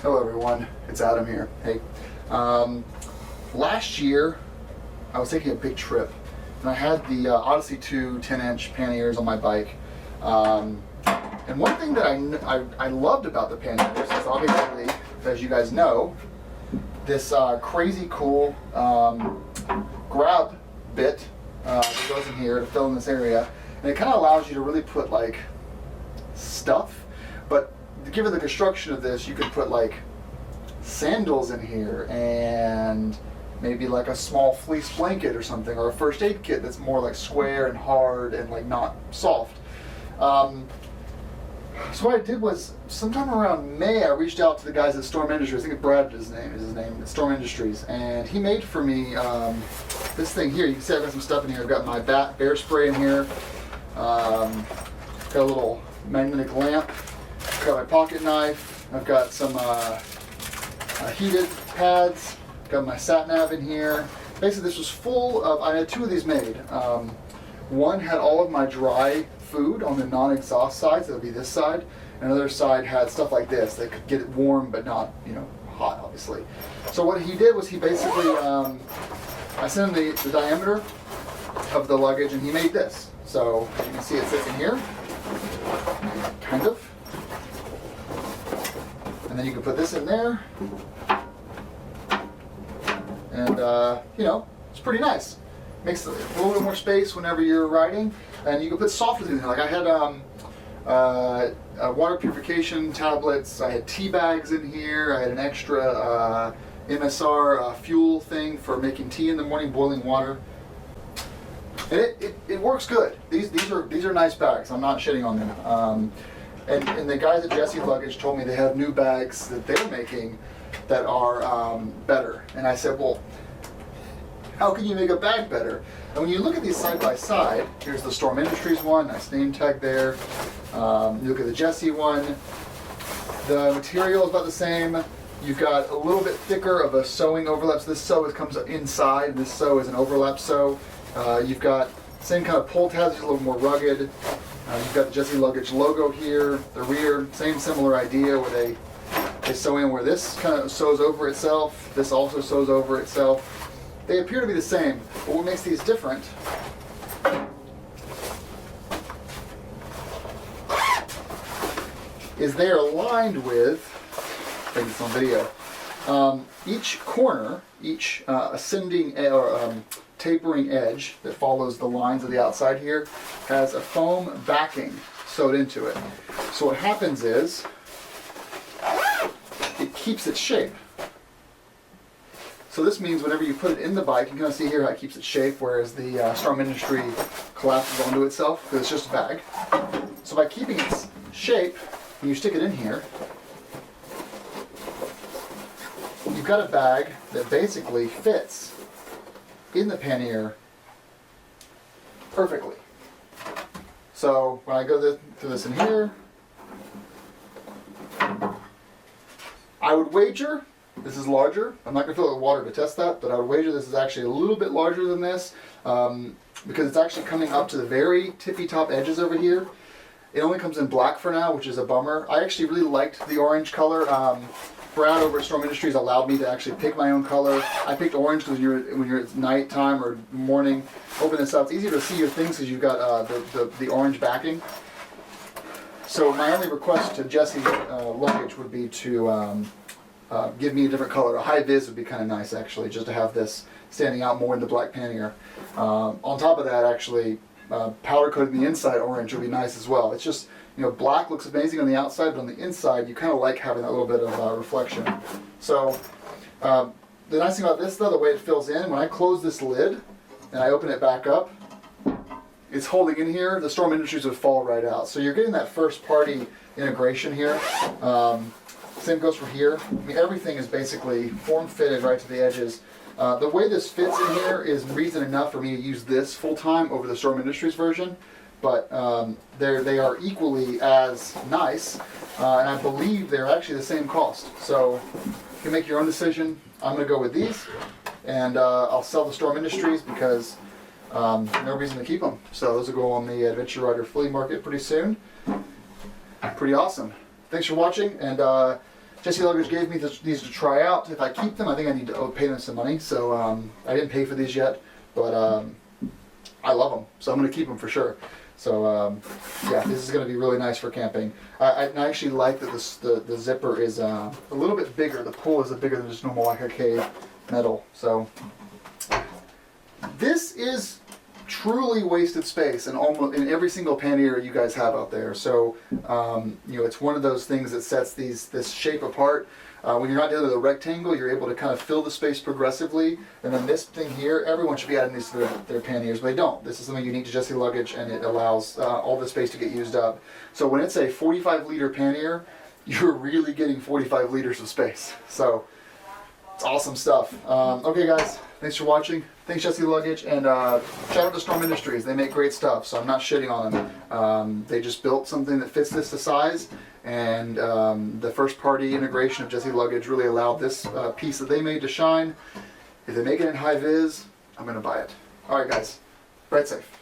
Hello everyone, it's Adam here. Hey, last year I was taking a big trip and I had the Odyssey 2 10-inch panniers on my bike. And one thing that I loved about the panniers is obviously, as you guys know, this crazy cool grab bit that goes in here to fill in this area, and it kind of allows you to really put like stuff. But given the construction of this, you could put like sandals in here and maybe like a small fleece blanket or something, or a first aid kit that's more like square and hard and like not soft. So what I did was, sometime around May, I reached out to the guys at Storm Industries. I think Brad is his name, at Storm Industries, and he made for me this thing here. You can see I've got some stuff in here. I've got my bear spray in here. Got a little magnetic lamp. I've got my pocket knife. I've got some heated pads. Got my sat nav in here. Basically, this was full of. I had two of these made. One had all of my dry food on the non-exhaust side, so it would be this side. Another side had stuff like this that could get it warm but not, hot, obviously. So what he did was he basically, I sent him the diameter of the luggage, and he made this. So you can see it sits in here, kind of. And then you can put this in there, and it's pretty nice. Makes a little bit more space whenever you're riding, and you can put softer things in there. Like I had water purification tablets, I had tea bags in here, I had an extra MSR fuel thing for making tea in the morning, boiling water. And it works good. These are nice bags. I'm not shitting on them. And the guys at Jesse Luggage told me they have new bags that they're making that are better. And I said, well, how can you make a bag better? And when you look at these side by side, here's the Storm Industries one, nice name tag there. You look at the Jesse one, the material is about the same. You've got a little bit thicker of a sewing overlap. So this sew comes inside, and this sew is an overlap sew. You've got same kind of pull tabs, just a little more rugged. You've got the Jesse Luggage logo here. The rear, same similar idea where they sew in where this kind of sews over itself. This also sews over itself. They appear to be the same, but what makes these different is they are aligned with, I think it's on video, each corner, each ascending or tapering edge that follows the lines of the outside here has a foam backing sewed into it. So what happens is it keeps its shape. So this means whenever you put it in the bike, you can kind of see here how it keeps its shape, whereas the Storm Industry collapses onto itself because it's just a bag. So by keeping its shape, when you stick it in here, you've got a bag that basically fits in the pannier perfectly. So when I go through this in here, I would wager this is larger. I'm not going to fill it with water to test that, but I would wager this is actually a little bit larger than this because it's actually coming up to the very tippy top edges over here. It only comes in black for now, which is a bummer. I actually really liked the orange color. Brad over at Storm Industries allowed me to actually pick my own color. I picked orange because when you're at nighttime or morning, open this up. It's easier to see your things because you've got the orange backing. So my only request to Jesse Luggage would be to give me a different color. A high vis would be kind of nice, actually, just to have this standing out more in the black pannier. On top of that, actually, powder coating the inside orange would be nice as well. It's just, black looks amazing on the outside, but on the inside, you kind of like having that little bit of reflection. So the nice thing about this, though, the way it fills in, when I close this lid and I open it back up, it's holding in here. The Storm Industries would fall right out. So you're getting that first party integration here. Same goes for here. I mean, everything is basically form-fitted right to the edges. The way this fits in here is reason enough for me to use this full-time over the Storm Industries version, but they are equally as nice, and I believe they're actually the same cost. So you can make your own decision. I'm going to go with these, and I'll sell the Storm Industries because no reason to keep them. So those will go on the Adventure Rider flea market pretty soon. Pretty awesome. Thanks for watching, and Jesse Luggage gave me these to try out. If I keep them, I think I need to pay them some money. So I didn't pay for these yet, but I love them, so I'm going to keep them for sure. So yeah, this is going to be really nice for camping. I actually like that the zipper is a little bit bigger. The pull is bigger than just normal like a K metal. So this is truly wasted space in almost in every single pannier you guys have out there. So you know, it's one of those things that sets this shape apart. When you're not dealing with a rectangle, you're able to kind of fill the space progressively. And then this thing here, everyone should be adding these to their panniers, but they don't. This is something unique to Jesse Luggage, and it allows all the space to get used up. So when it's a 45-liter pannier, you're really getting 45 liters of space. So it's awesome stuff. Okay, guys, thanks for watching. Thanks, Jesse Luggage, and shout out to Storm Industries. They make great stuff, so I'm not shitting on them. They just built something that fits this to size, and the first-party integration of Jesse Luggage really allowed this piece that they made to shine. If they make it in high vis, I'm going to buy it. All right, guys, ride safe.